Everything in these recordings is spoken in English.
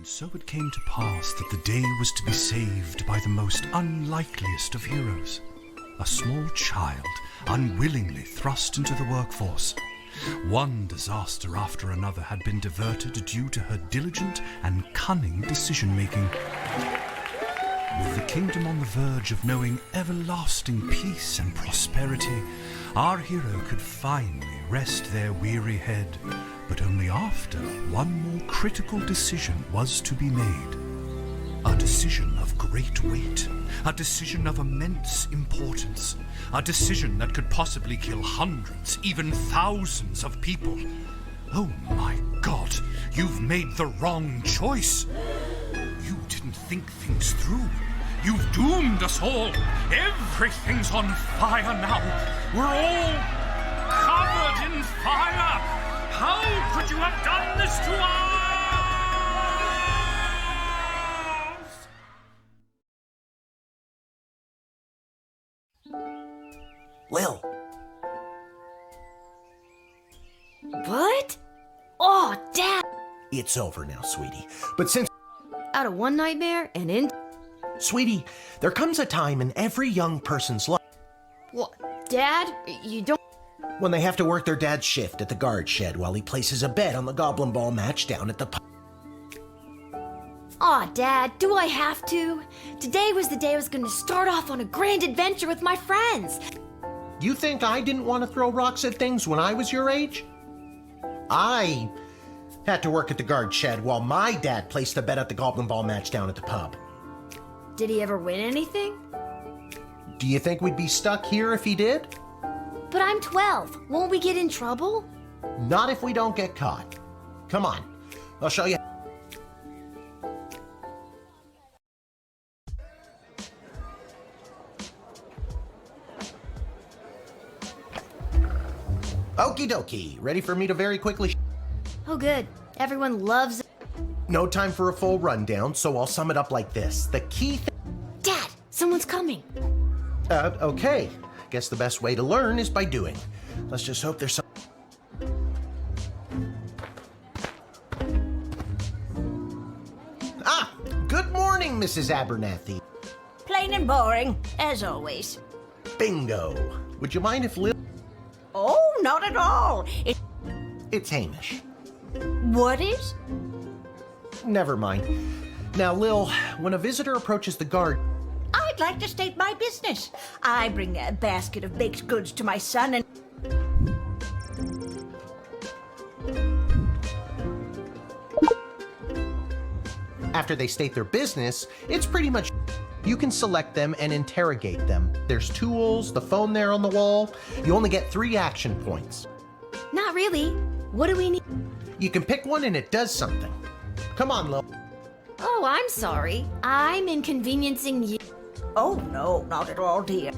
And so it came to pass that the day was to be saved by the most unlikeliest of heroes, a small child unwillingly thrust into the workforce. One disaster after another had been diverted due to her diligent and cunning decision-making. With the kingdom on the verge of knowing everlasting peace and prosperity, our hero could finally rest their weary head, but only after one more critical decision was to be made. A decision of great weight, a decision of immense importance, a decision that could possibly kill hundreds, even thousands of people. Oh my God, you've made the wrong choice. You didn't think things through. You've doomed us all. Everything's on fire now. We're all covered in fire. How could you have done this to us? Lil. What? Oh, Dad! It's over now, sweetie. But since... Out of one nightmare and in... Sweetie, there comes a time in every young person's life... What? Dad? You don't... when they have to work their dad's shift at the guard shed while he places a bet on the goblin ball match down at the pub. Aw, Dad, do I have to? Today was the day I was gonna start off on a grand adventure with my friends. You think I didn't want to throw rocks at things when I was your age? I had to work at the guard shed while my dad placed a bet at the goblin ball match down at the pub. Did he ever win anything? Do you think we'd be stuck here if he did? But I'm 12. Won't we get in trouble? Not if we don't get caught. Come on, I'll show you. Okie dokie, ready for me to very quickly... Oh, good. Everyone loves it. No time for a full rundown, so I'll sum it up like this. The key Dad, someone's coming. Okay. Guess the best way to learn is by doing. Let's just hope there's some... Ah! Good morning, Mrs. Abernathy. Plain and boring, as always. Bingo. Would you mind if Lil... Oh, not at all. It's Hamish. What is? Never mind. Now, Lil, when a visitor approaches the guard... I'd like to state my business. I bring a basket of baked goods to my son and... After they state their business, it's pretty much... You can select them and interrogate them. There's tools, the phone there on the wall. You only get 3 action points. Not really. What do we need? You can pick one and it does something. Come on, Lil. Oh, I'm sorry. I'm inconveniencing you. Oh, no, not at all, dear.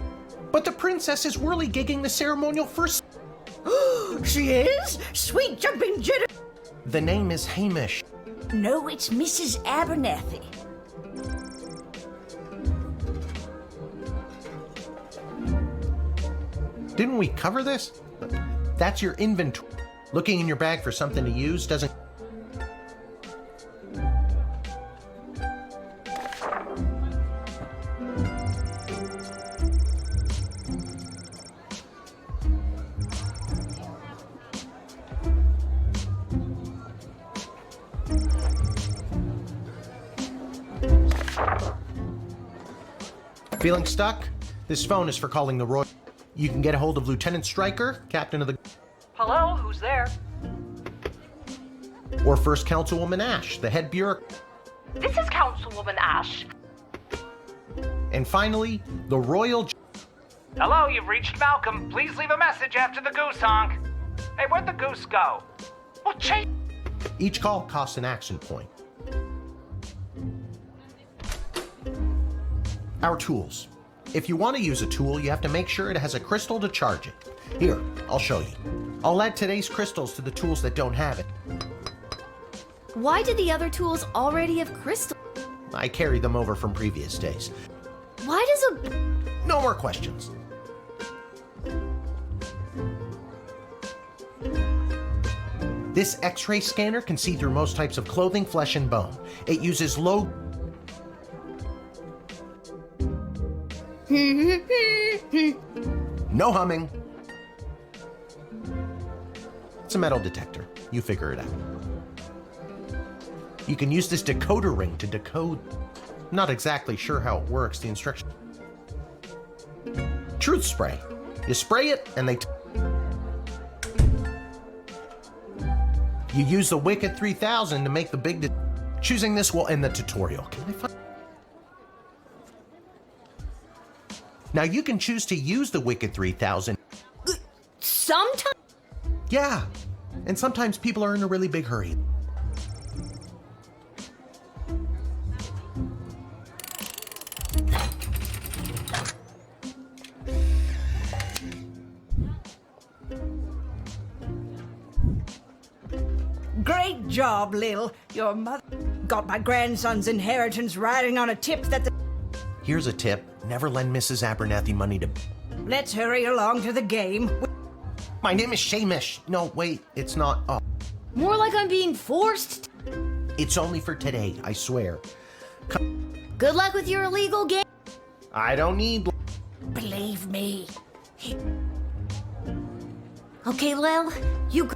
But the princess is whirly-gigging the ceremonial first... She is? Sweet jumping jitter. The name is Hamish. No, it's Mrs. Abernathy. Didn't we cover this? That's your inventory. Looking in your bag for something to use doesn't... Feeling stuck? This phone is for calling the Royal... You can get a hold of Lieutenant Stryker, captain of the... Hello, who's there? Or First Councilwoman Ash, the head bureaucrat. This is Councilwoman Ash. And finally, the Royal... Hello, you've reached Malcolm. Please leave a message after the goose honk. Hey, where'd the goose go? Well, chase... Each call costs an action point. Our tools. If you want to use a tool, you have to make sure it has a crystal to charge it. Here, I'll show you. I'll add today's crystals to the tools that don't have it. Why did the other tools already have crystal? I carried them over from previous days. Why does a... No more questions. This X-ray scanner can see through most types of clothing, flesh, and bone. It uses low... No humming. It's a metal detector. You figure it out. You can use this decoder ring to decode... Not exactly sure how it works, the instruction... Truth spray. You spray it, and they... You use the Wicked 3000 to make the big... Choosing this will end the tutorial. Can I find... Now you can choose to use the Wicked 3000. Sometimes? Yeah, and sometimes people are in a really big hurry. Great job, Lil. Your mother got my grandson's inheritance riding on a tip that the... Here's a tip. Never lend Mrs. Abernathy money to... Let's hurry along to the game. My name is Shamish. No, wait, it's not. Oh, More like I'm being forced. it's only for today, I swear. Good luck with your illegal game. I don't need... Believe me. Okay, Lil, you...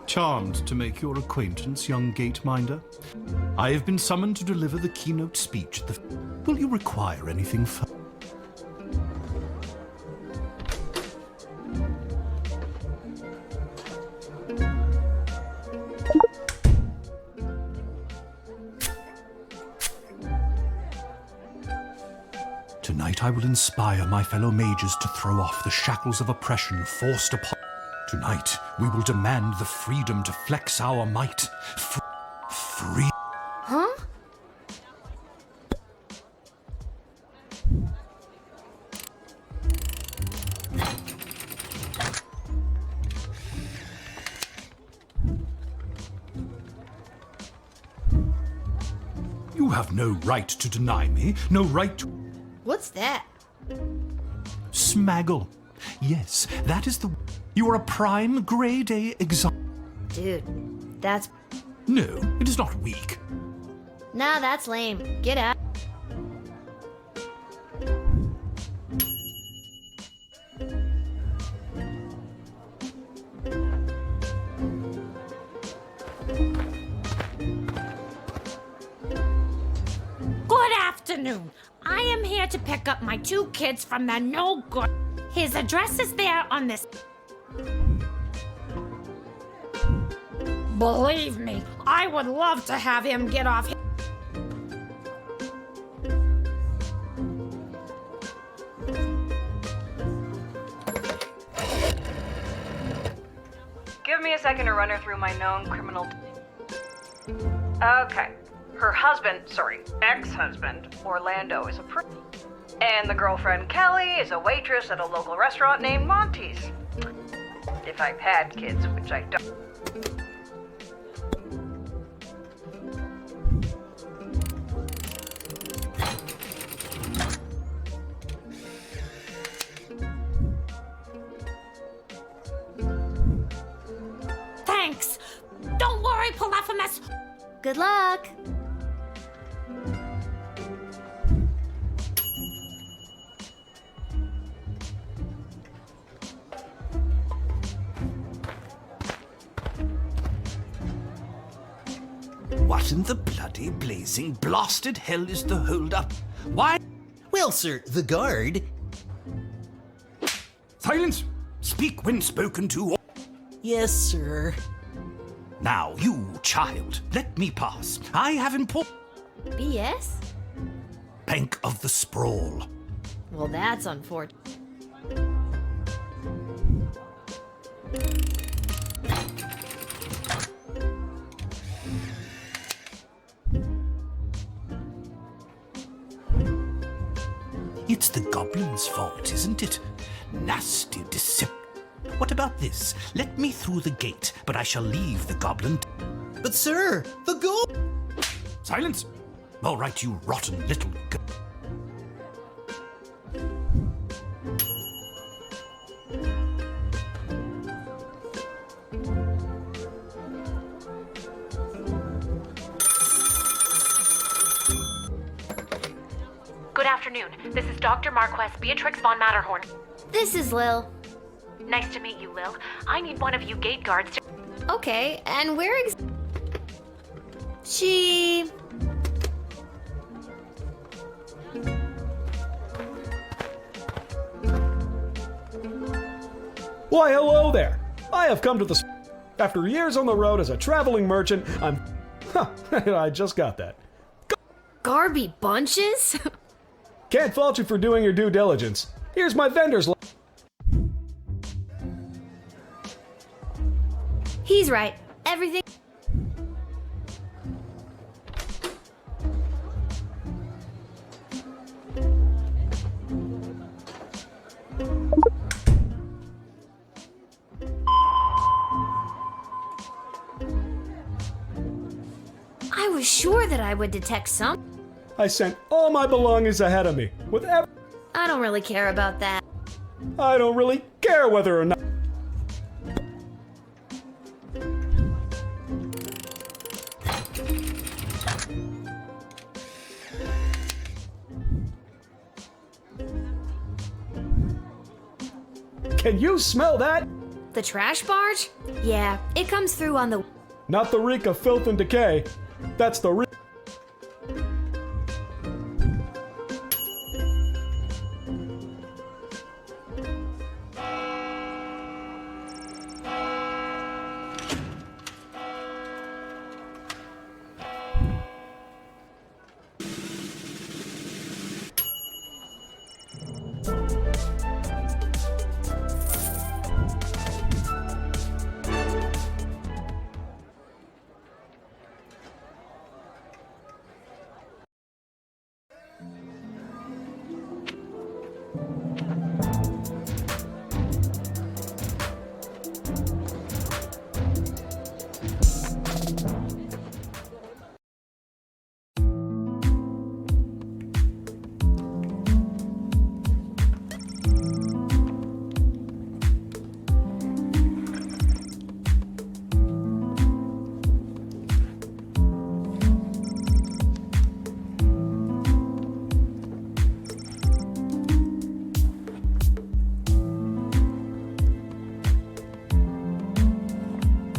Charmed to make your acquaintance, young gateminder. I have been summoned to deliver the keynote speech at the... Will you require anything further? Tonight I will inspire my fellow mages to throw off the shackles of oppression forced upon... Tonight we will demand the freedom to flex our might. Free... Huh? You have no right to deny me, no right to... What's that? Smaggle. Yes, that is the... You are a prime grade A example. Dude, that's... No, it is not weak. Nah, that's lame. Get out. Good afternoon. I am here to pick up my 2 kids from the no good. His address is there on this. Believe me, I would love to have him get off. Give me a second to run her through my known criminal. Okay. Her husband, ex-husband, Orlando, is a and the girlfriend, Kelly, is a waitress at a local restaurant named Monty's. If I've had kids, which I don't. Thanks. Don't worry, Polyphemus. Good luck. What in the bloody blazing blasted hell is the hold-up? Why? Well, sir, the guard... Silence! Speak when spoken to. Yes, sir. Now, you child, let me pass. I have important... BS? Bank of the Sprawl. Well, that's unfortunate. It's the goblin's fault, isn't it? Nasty deception. What about this? Let me through the gate, but I shall leave the goblin. But sir, the goal... Silence! All right, you rotten little Good afternoon. This is Dr. Marquess Beatrix von Matterhorn. This is Lil. Nice to meet you, Lil. I need one of you gate guards to... Okay, and where She... Why, hello there. I have come to the... After years on the road as a traveling merchant, I'm... I just got that. Garby bunches? Can't fault you for doing your due diligence. Here's my vendor's... He's right. Everything... I was sure that I would detect some. I sent all my belongings ahead of me. I don't really care about that. I don't really care whether or not... Can you smell that? The trash barge? Yeah, it comes through on the... Not the reek of filth and decay. That's the reek...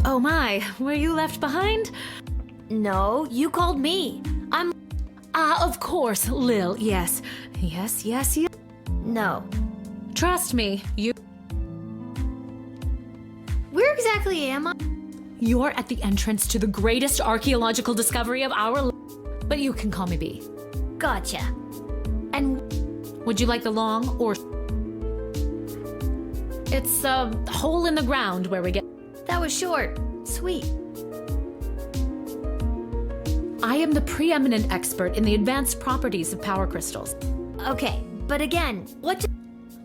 Oh my, were you left behind? No, you called me. Of course, Lil, yes. Yes. No. Trust me, Where exactly am I? you're at the entrance to the greatest archaeological discovery of our but you can call me B. Gotcha. And Would you like the long or... It's a hole in the ground where we get... that was short. Sweet. I am the preeminent expert in the advanced properties of power crystals. Okay, but again,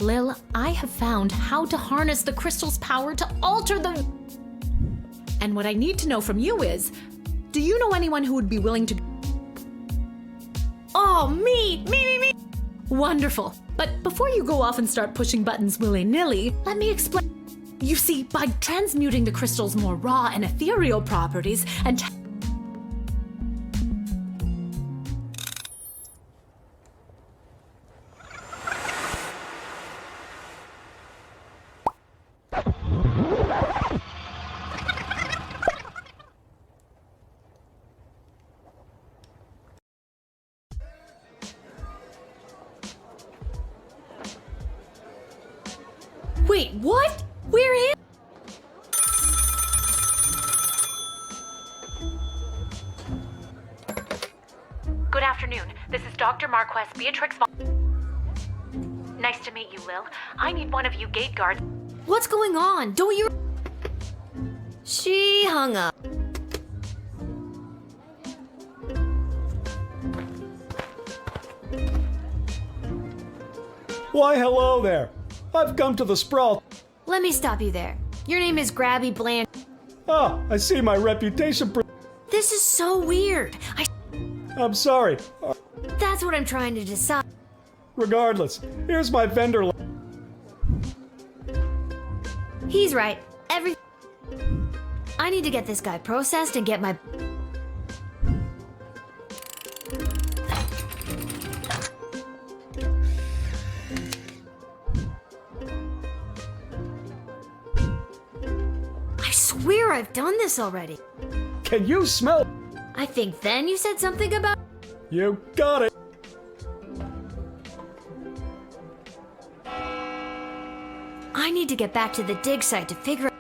Lil, I have found how to harness the crystal's power to alter the... And what I need to know from you is, do you know anyone who would be willing to... Oh, me! Wonderful. But before you go off and start pushing buttons willy-nilly, let me explain. You see, by transmuting the crystal's more raw and ethereal properties and... Wait, what? We're in? Good afternoon. This is Dr. Marquess Beatrix von... Nice to meet you, Lil. I need one of you gate guards. What's going on? Don't you... She hung up. Why, hello there. I've come to the sprawl. Let me stop you there. Your name is Grabby Bland. Ah, I see my reputation. This is so weird. I'm sorry. That's what I'm trying to decide. Regardless, here's my vendor. He's right. I need to get this guy processed and get my... I swear I've done this already. Can you smell? I think then you said something about... You got it. I need to get back to the dig site to figure out...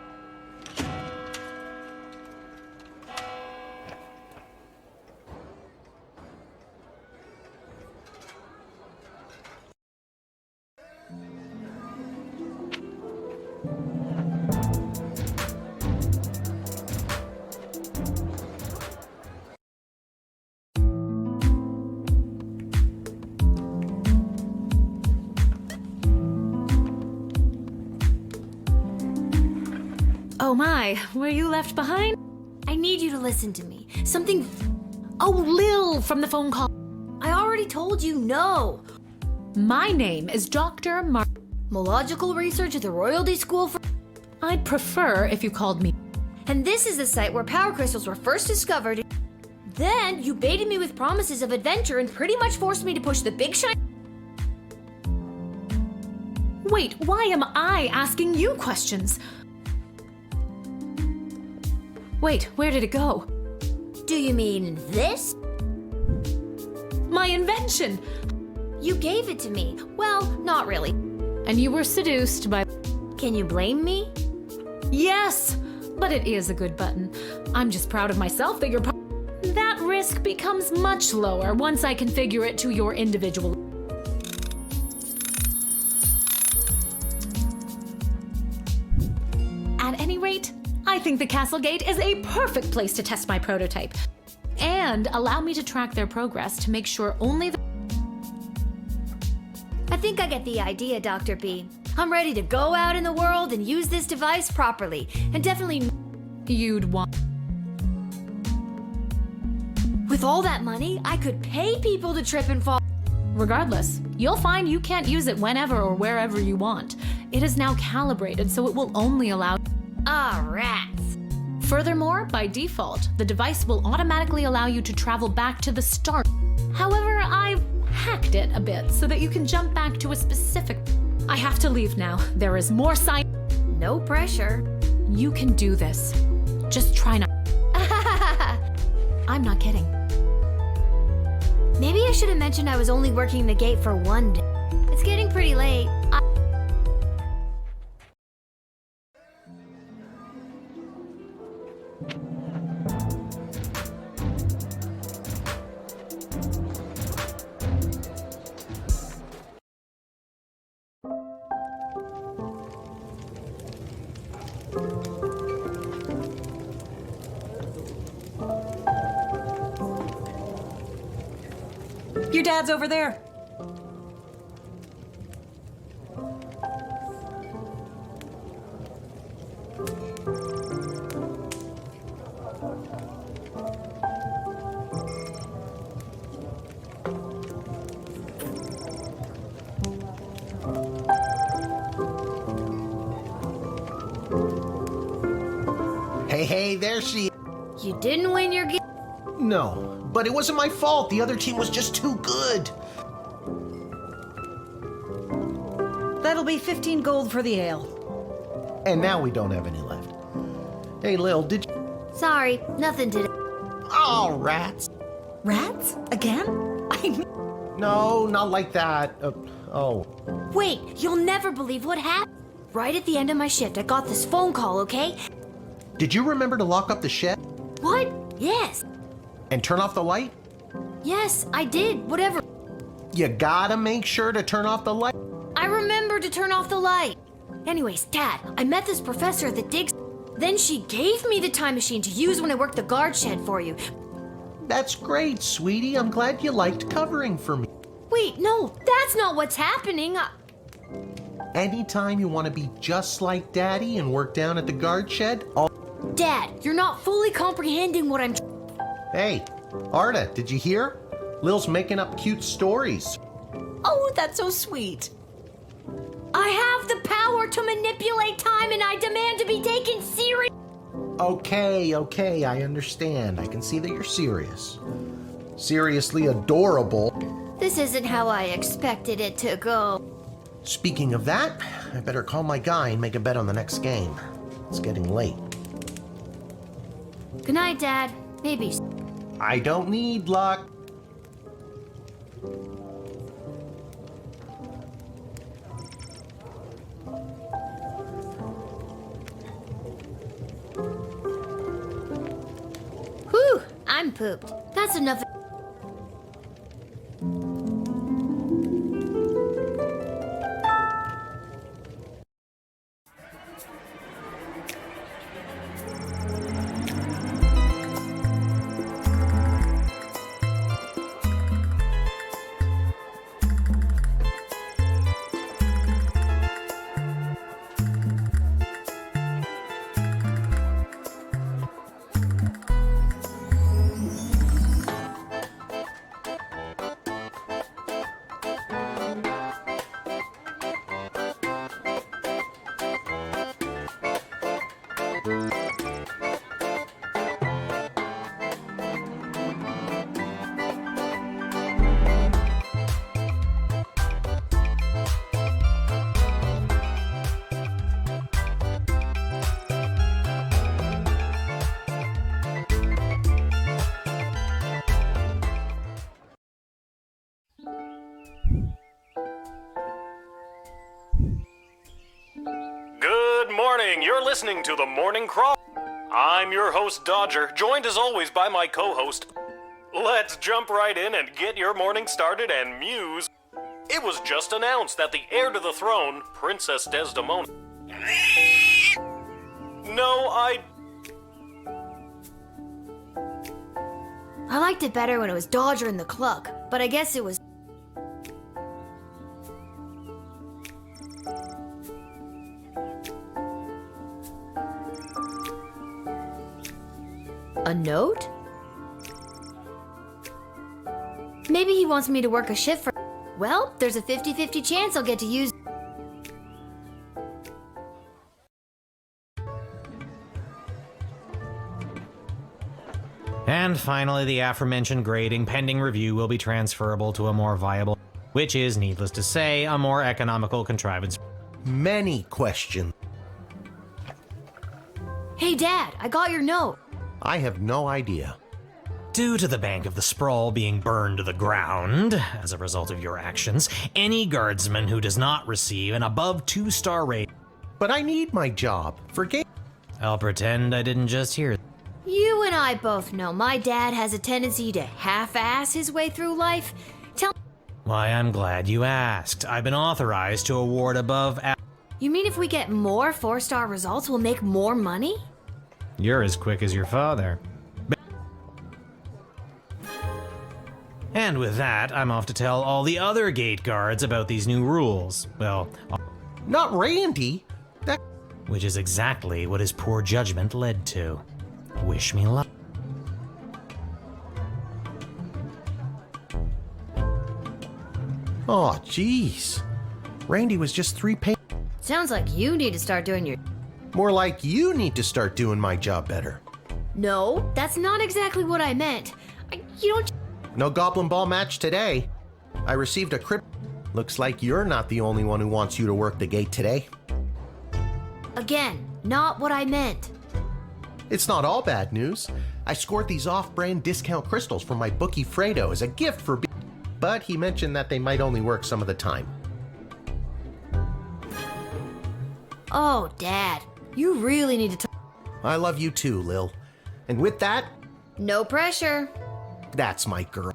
Oh my, were you left behind? I need you to listen to me. Oh, Lil from the phone call. I already told you no. My name is Dr. Mological research at the Royalty School for... I'd prefer if you called me. And this is the site where power crystals were first discovered. Then you baited me with promises of adventure and pretty much forced me to push the big shine... Wait, why am I asking you questions? Wait, where did it go? Do you mean this? My invention! You gave it to me. Well, not really. And you were seduced by... Can you blame me? Yes! But it is a good button. I'm just proud of myself that you're... That risk becomes much lower once I configure it to your individual... At any rate, I think the Castle Gate is a perfect place to test my prototype. And allow me to track their progress to make sure only the... I think I get the idea, Dr. B. I'm ready to go out in the world and use this device properly. And definitely... You'd want... With all that money, I could pay people to trip and fall. Regardless, you'll find you can't use it whenever or wherever you want. It is now calibrated, so it will only allow... Ah, rats. Furthermore, by default, the device will automatically allow you to travel back to the start. However, I've hacked it a bit so that you can jump back to a specific... I have to leave now. There is more science... No pressure. You can do this. Just try not... I'm not kidding. Maybe I should have mentioned I was only working the gate for one day. It's getting pretty late. Your dad's over there. Hey, there she is. You didn't win your game. No, but it wasn't my fault. The other team was just too good. That'll be 15 gold for the ale. And now we don't have any left. Hey, Lil, did you... Sorry, nothing today. Oh, rats. Rats? Again? No, not like that. Oh. Wait, you'll never believe what happened. Right at the end of my shift, I got this phone call, okay? Did you remember to lock up the shed? What? Yes. And turn off the light? Yes, I did. Whatever. You gotta make sure to turn off the light. I remember to turn off the light. Anyways, Dad, I met this professor at the digs. Then she gave me the time machine to use when I worked the guard shed for you. That's great, sweetie. I'm glad you liked covering for me. Wait, no, that's not what's happening. Anytime you want to be just like Daddy and work down at the guard shed, Dad, you're not fully comprehending what I'm. Hey, Arda, did you hear? Lil's making up cute stories. Oh, that's so sweet. I have the power to manipulate time and I demand to be taken serious. Okay, I understand. I can see that you're serious. Seriously adorable. This isn't how I expected it to go. Speaking of that, I better call my guy and make a bet on the next game. It's getting late. Good night, Dad. Maybe. I don't need luck. Whew, I'm pooped. That's enough. Good morning. You're listening to the Morning Crawl. I'm your host, Dodger, joined as always by my co-host. Let's jump right in and get your morning started and muse. It was just announced that the heir to the throne, Princess Desdemona... No, I liked it better when it was Dodger and the Cluck, but I guess it was... A note? Maybe he wants me to work a shift for... Well, there's a 50-50 chance I'll get to use... And finally, the aforementioned grading pending review will be transferable to a more viable, which is, needless to say, a more economical contrivance. Many questions. Hey, Dad, I got your note. I have no idea. Due to the Bank of the Sprawl being burned to the ground as a result of your actions, any guardsman who does not receive an above 2-star rating... But I need my job. Forget... I'll pretend I didn't just hear... You and I both know my dad has a tendency to half-ass his way through life. Why, I'm glad you asked. I've been authorized to award above... You mean if we get more 4-star results, we'll make more money? You're as quick as your father. And with that, I'm off to tell all the other gate guards about these new rules. Well... Not Randy! That... Which is exactly what his poor judgment led to. Wish me luck. Oh, jeez. Randy was just 3 pages. Sounds like you need to start doing your... More like you need to start doing my job better. No, that's not exactly what I meant. You don't... No Goblin Ball match today. I received a crypt... Looks like you're not the only one who wants you to work the gate today. Again, not what I meant. It's not all bad news. I scored these off-brand discount crystals from my bookie Fredo as a gift for... But he mentioned that they might only work some of the time. Oh, Dad, you really need to... I love you too, Lil. And with that... No pressure. That's my girl.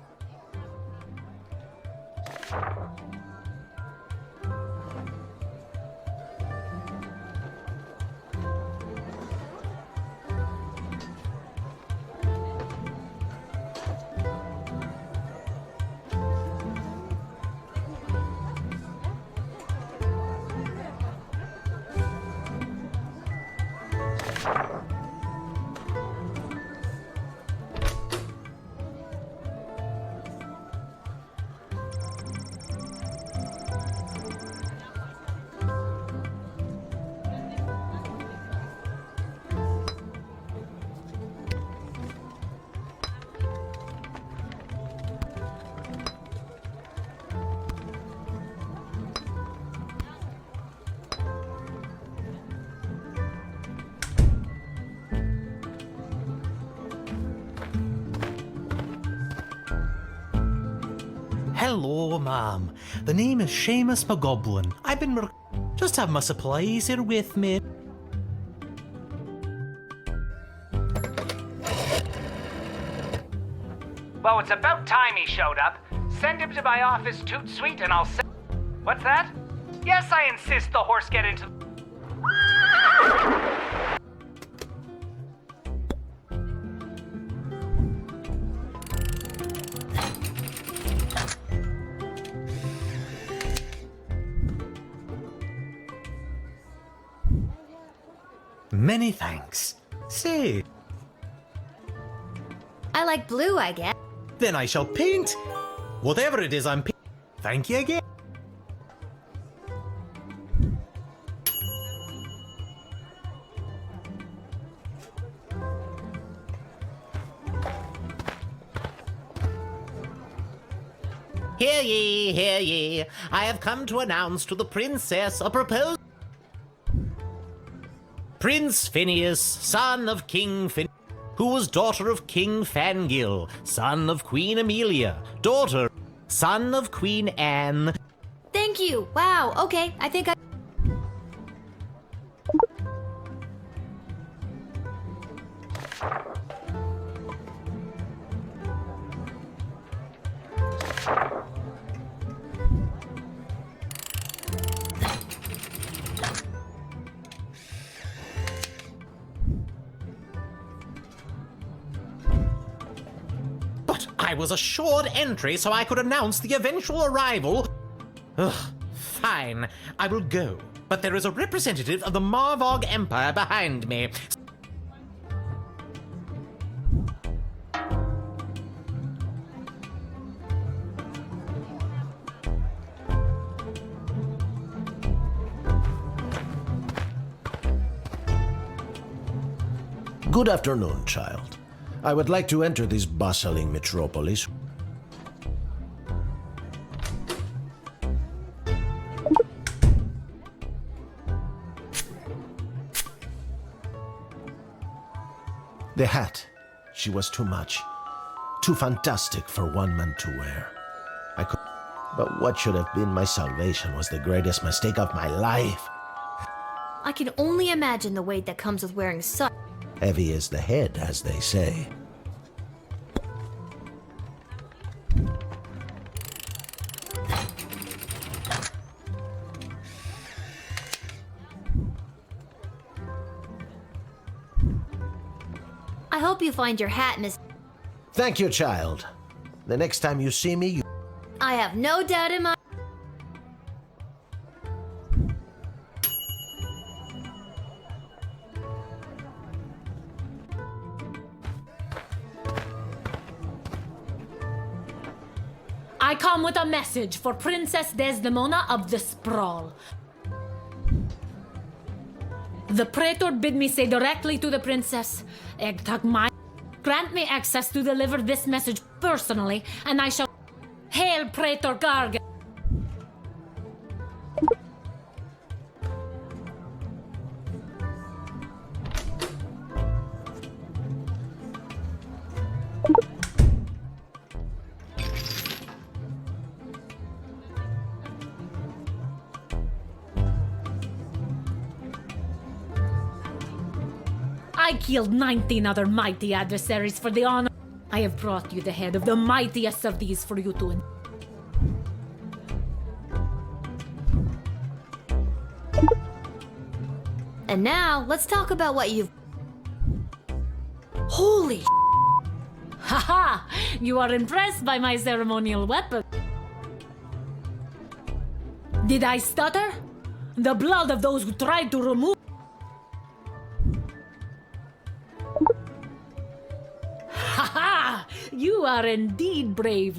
hello, ma'am. The name is Seamus McGoblin. I've been just have my supplies here with me. Well, it's about time he showed up. Send him to my office toot suite and I'll send... What's that? Yes, I insist the horse get into... Many thanks. Say, I like blue, I guess. then I shall paint. Whatever it is I'm painting. Thank you again. Hear ye, hear ye. I have come to announce to the princess a proposal. Prince Phineas, son of King Phineas, who was daughter of King Fangil, son of Queen Amelia, daughter, son of Queen Anne. Thank you. Wow, okay, I think I... But I was assured entry so I could announce the eventual arrival. Ugh, fine, I will go. But there is a representative of the Marvog Empire behind me. Good afternoon, child. I would like to enter this bustling metropolis. The hat. She was too much. Too fantastic for one man to wear. I could... But what should have been my salvation was the greatest mistake of my life. I can only imagine the weight that comes with wearing such... Heavy is the head, as they say. I hope you find your hat, Miss... Thank you, child. The next time you see me, you... I have no doubt in my... I come with a message for Princess Desdemona of the Sprawl. The Praetor bid me say directly to the princess, grant me access to deliver this message personally, and I shall... Hail Praetor Gargan! I killed 19 other mighty adversaries for the honor. I have brought you the head of the mightiest of these for you to... And now, let's talk about what you've... Holy Haha! You are impressed by my ceremonial weapon. Did I stutter? The blood of those who tried to remove... Haha! You are indeed brave.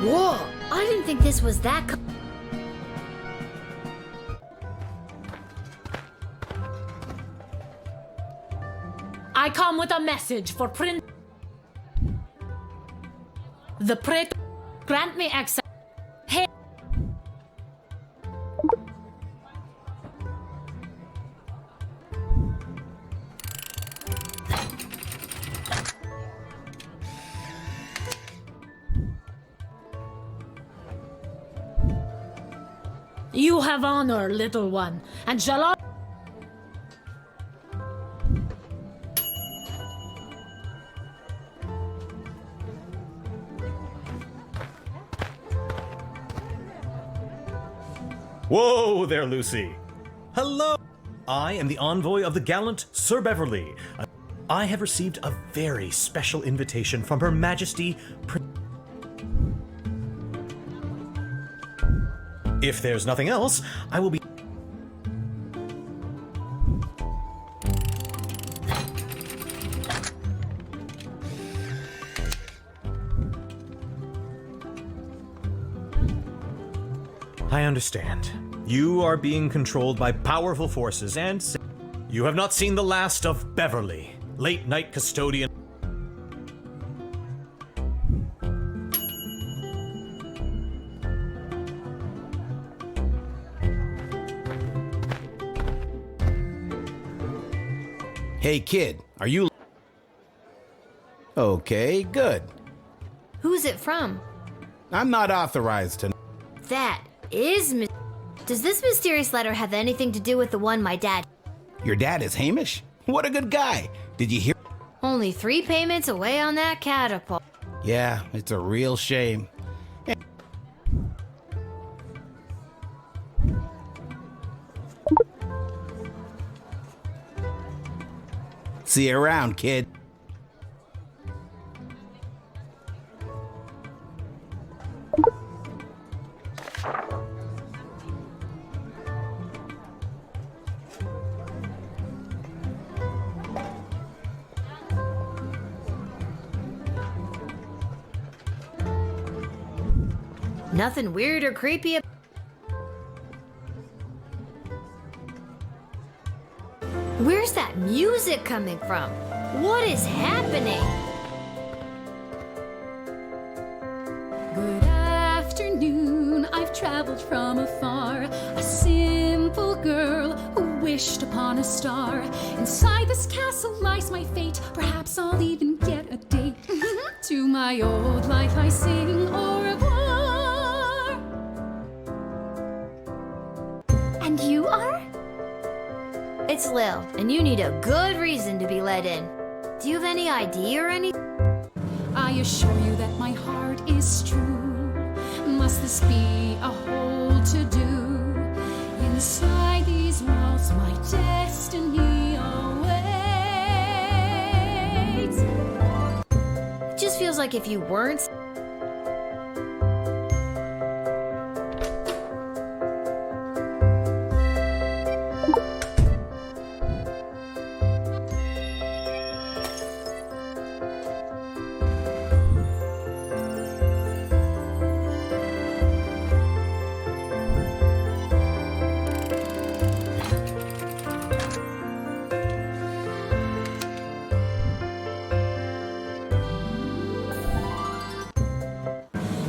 Whoa! I didn't think this was that... I come with a message for Prince... The Praetor... Grant me access... Hey... You have honor, little one, and shall Whoa there, Lucy. Hello. I am the envoy of the gallant Sir Beverly. I have received a very special invitation from Her Majesty. If there's nothing else, I will be... I understand. You are being controlled by powerful forces, and you have not seen the last of Beverly, late night custodian. Hey kid, are you... Okay, good. Who's it from? I'm not authorized to... That is... Does this mysterious letter have anything to do with the one my dad... Your dad is Hamish? What a good guy. Did you hear... Only 3 payments away on that catapult. Yeah, it's a real shame. See you around, kid. Nothing weird or creepy. Where's that music coming from? What is happening? Good afternoon, I've traveled from afar. A simple girl who wished upon a star. Inside this castle lies my fate. Perhaps I'll even get a date. To my old life I sing au revoir. And you are? It's Lil, and you need a good reason to be let in. Do you have any ID or any? I assure you that my heart is true. Must this be a whole to-do? Inside these walls, my destiny awaits. It just feels like if you weren't...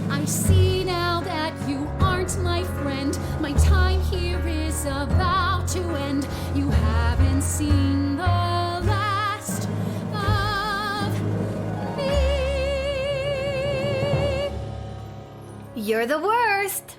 I see now that you aren't my friend. My time here is about to end. You haven't seen the last of me. You're the worst.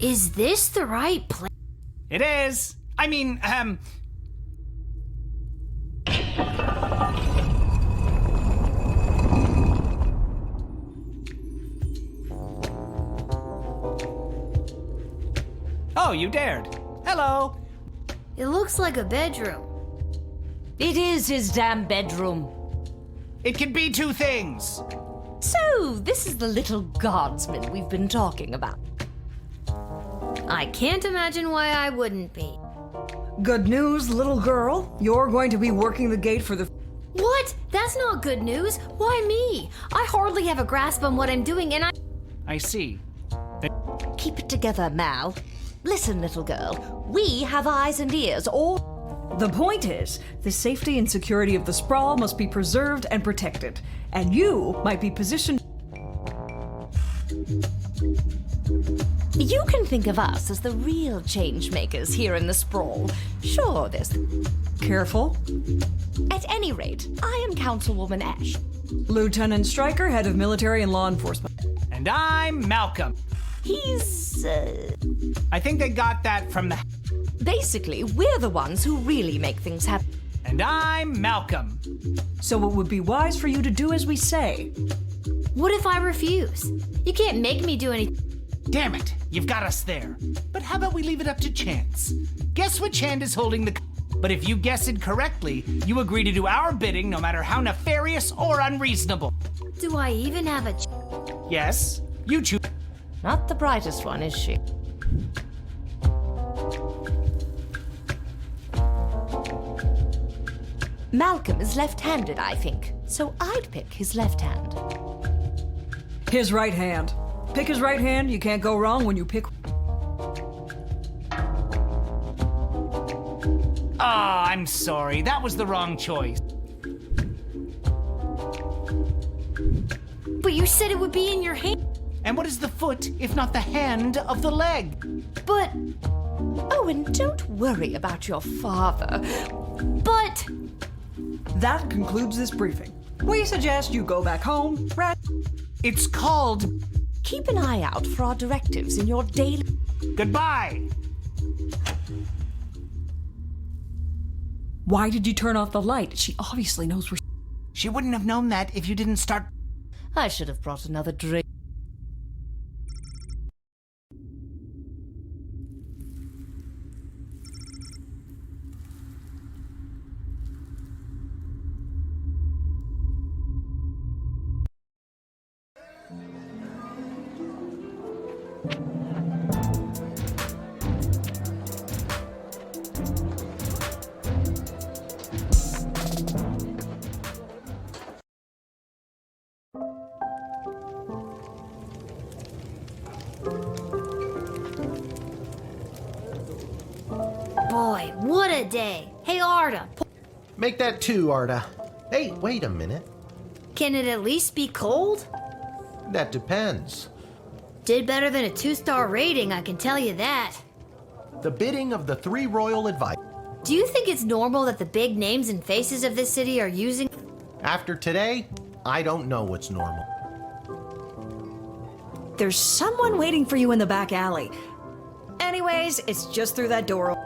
Is this the right place? It is. I mean, Oh, you dared. Hello. It looks like a bedroom. It is his damn bedroom. It can be two things. So, this is the little guardsman we've been talking about. I can't imagine why I wouldn't be. Good news, little girl. You're going to be working the gate for the... What? That's not good news. Why me? I hardly have a grasp on what I'm doing, and I see. Keep it together, Mal. Listen, little girl. We have eyes and ears, or... The point is, the safety and security of the sprawl must be preserved and protected. And you might be positioned... You can think of us as the real change makers here in the sprawl. Sure, there's... Careful. At any rate, I am Councilwoman Ash. Lieutenant Stryker, head of military and law enforcement. And I'm Malcolm. He's, I think they got that from the... Basically, we're the ones who really make things happen. And I'm Malcolm. So it would be wise for you to do as we say. what if I refuse? You can't make me do anything. Damn it, you've got us there. But how about we leave it up to chance? Guess which hand is holding the... But if you guess it correctly, you agree to do our bidding no matter how nefarious or unreasonable. Do I even have a... Yes, you choose. Not the brightest one, is she? Malcolm is left-handed, I think, so I'd pick his left hand. His right hand. Pick his right hand, you can't go wrong when you pick... Ah, I'm sorry, that was the wrong choice. But you said it would be in your hand. And what is the foot if not the hand of the leg? But... Oh, and don't worry about your father. But... That concludes this briefing. We suggest you go back home, It's called... Keep an eye out for our directives in your daily... Goodbye! Why did you turn off the light? She obviously knows we're... She wouldn't have known that if you didn't start... I should have brought another drink. Boy, what a day. Hey, Arda. Make that 2, Arda. Hey, wait a minute. Can it at least be cold? That depends. Did better than a 2-star rating, I can tell you that. The bidding of the 3 royal advisors. Do you think it's normal that the big names and faces of this city are using... After today, I don't know what's normal. There's someone waiting for you in the back alley. Anyways, it's just through that door.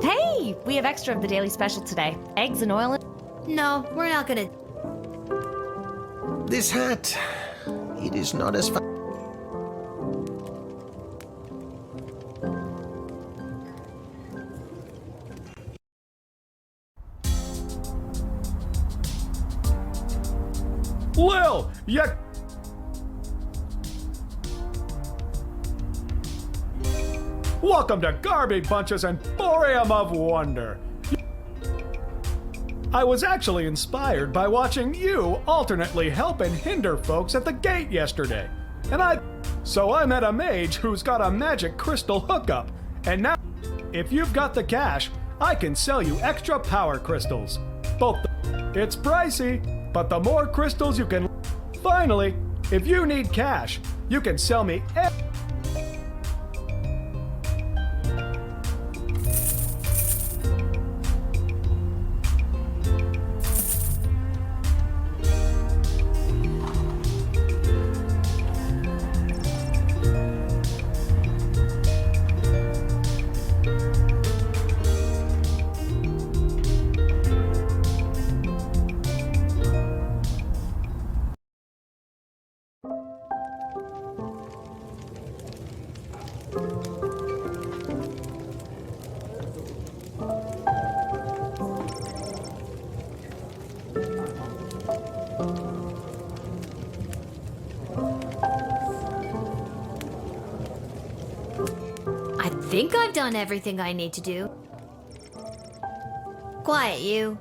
Hey, we have extra of the daily special today. Eggs and oil. No, we're not gonna... This hat, it is not as fun. Lil, you... Welcome to Garby Bunches and Emporium of Wonder. I was actually inspired by watching you alternately help and hinder folks at the gate yesterday. So I met a mage who's got a magic crystal hookup. And now, if you've got the cash, I can sell you extra power crystals. It's pricey, but the more crystals you can... Finally, if you need cash, you can sell me... I think I've done everything I need to do. Quiet, you.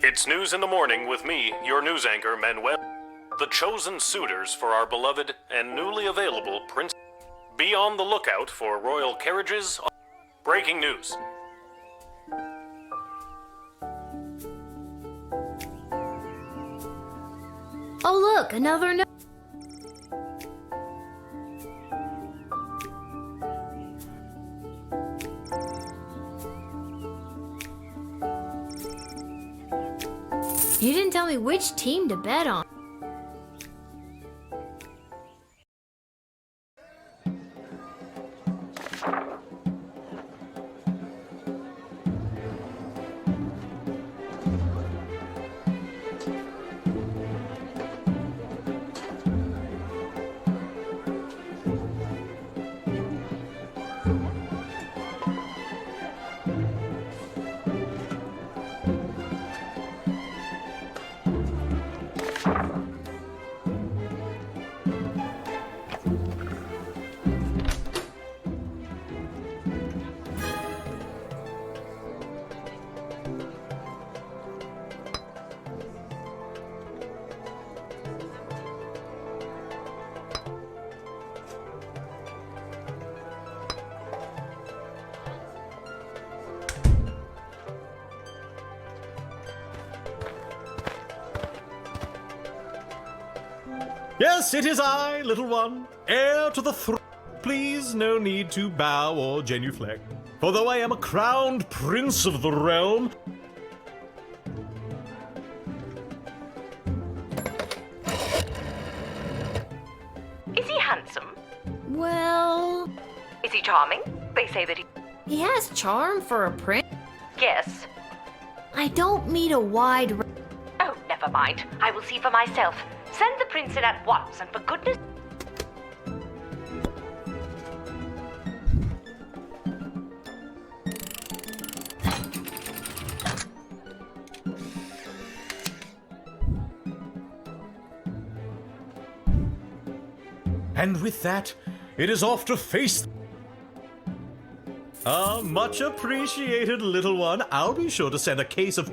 It's News in the Morning with me, your news anchor, Manuel. The chosen suitors for our beloved and newly available prince. Be on the lookout for royal carriages. Breaking news. Oh look, another note. You didn't tell me which team to bet on. Yes, it is I, little one, heir to the throne. Please, no need to bow or genuflect. For though I am a crowned prince of the realm, Is he handsome? Well, Is he charming? They say that he has charm for a prince. Yes. I don't meet a wide Oh, never mind. I will see for myself. Send the prince in at once, and for goodness... and with that, it is off to face... much appreciated, little one. I'll be sure to send a case of...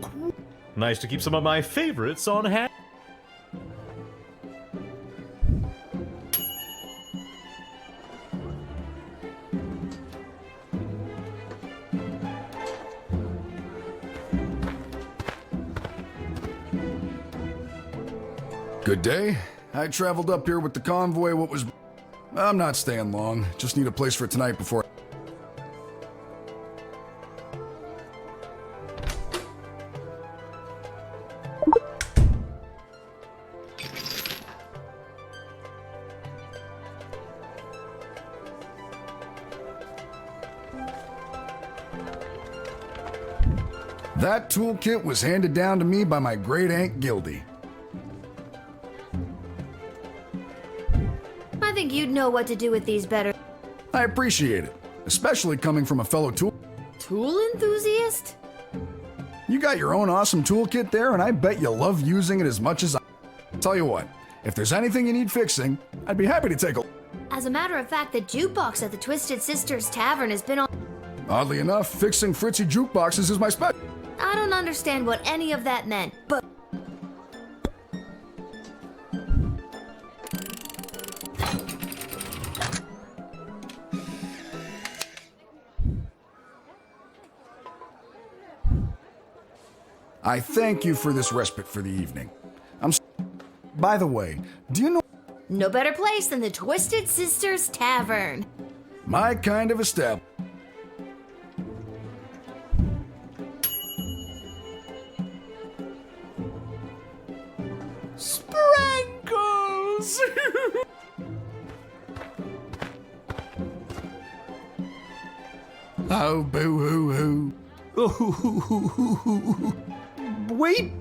Nice to keep some of my favorites on hand. Good day. I traveled up here with the convoy. I'm not staying long. Just need a place for tonight before... That toolkit was handed down to me by my great aunt Gildy. I think you'd know what to do with these better. I appreciate it, especially coming from a fellow tool enthusiast? You got your own awesome toolkit there, and I bet you love using it as much as I. Tell you what, if there's anything you need fixing, I'd be happy to take a. As a matter of fact, the jukebox at the Twisted Sisters Tavern has been on. Oddly enough, fixing fritzy jukeboxes is my spec. I don't understand what any of that meant, but. I thank you for this respite for the evening. By the way, do you know... No better place than the Twisted Sisters Tavern. My kind of establishment. Sprinkles! Oh, boo-hoo-hoo. Wait.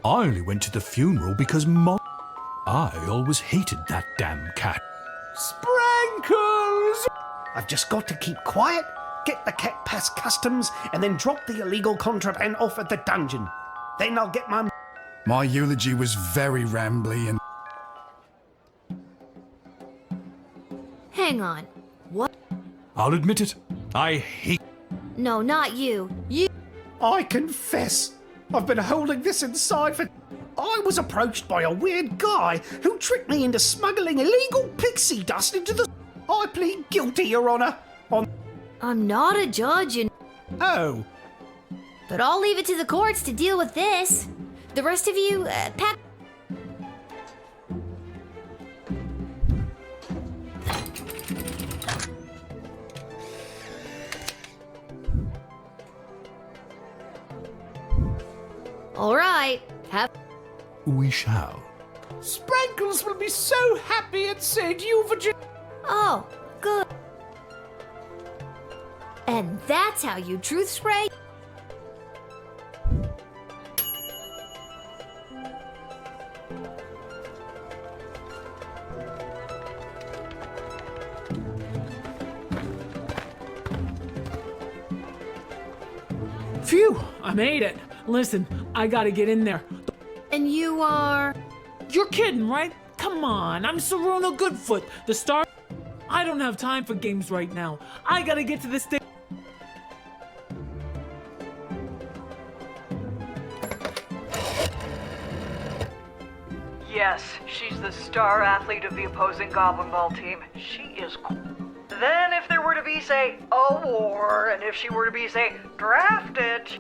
I only went to the funeral because I always hated that damn cat. Sprinkles! I've just got to keep quiet, get the cat past customs, and then drop the illegal contraband off at the dungeon. Then I'll get my... My eulogy was very rambly and... Hang on. What? I'll admit it. I hate... No, not you. You... I confess, I've been holding this inside for... I was approached by a weird guy who tricked me into smuggling illegal pixie dust into the... I plead guilty, Your Honor. I'm not a judge and... Oh. But I'll leave it to the courts to deal with this. The rest of you, pack... All right, have... We shall. Sprinkles will be so happy at St. Euphrasia. Oh, good. And that's how you truth spray? Phew, I made it. Listen, I gotta get in there. And you are... You're kidding, right? Come on, I'm Serona Goodfoot, the star... I don't have time for games right now. I gotta get to this thing. Yes, she's the star athlete of the opposing Goblin Ball team. She is cool. Then if there were to be, say, a war, and if she were to be, say, drafted...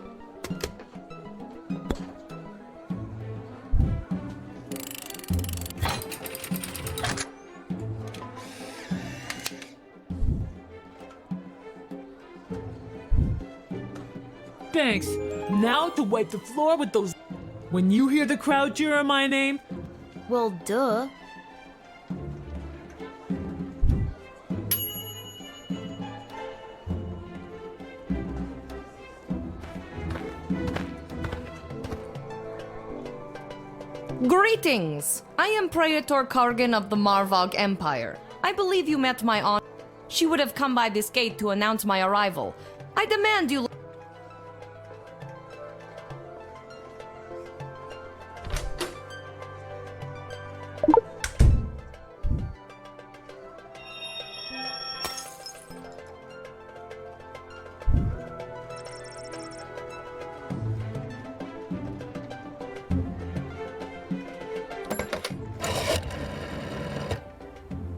Thanks. Now to wipe the floor with those... When you hear the crowd cheer my name... Well, duh. Greetings! I am Praetor Kargan of the Marvog Empire. I believe you met my aunt. She would have come by this gate to announce my arrival. I demand you...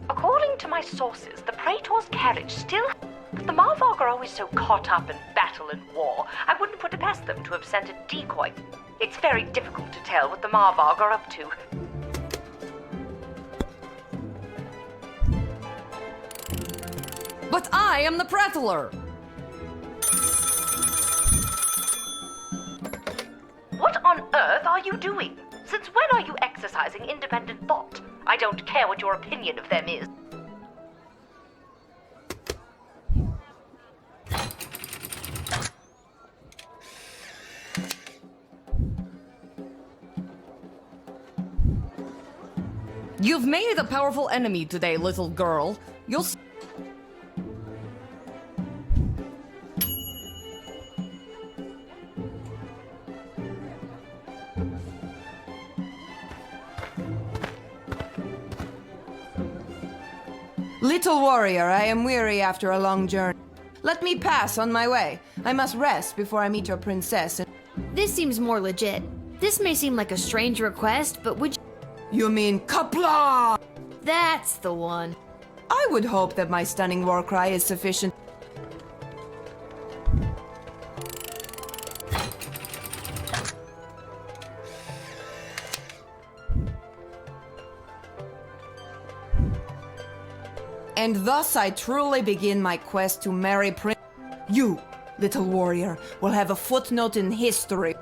According to my sources, the Praetor's carriage still... The Marvog are always so caught up in battle and war, I wouldn't put it past them to have sent a decoy. It's very difficult to tell what the Marvog are up to. But I am the prattler! What on earth are you doing? Since when are you exercising independent thought? I don't care what your opinion of them is. You've made a powerful enemy today, little girl. You'll Little warrior, I am weary after a long journey. Let me pass on my way. I must rest before I meet your princess. This seems more legit. This may seem like a strange request, but would You mean Kapla? That's the one. I would hope that my stunning war cry is sufficient. And thus I truly begin my quest to marry Prince. You, little warrior, will have a footnote in history.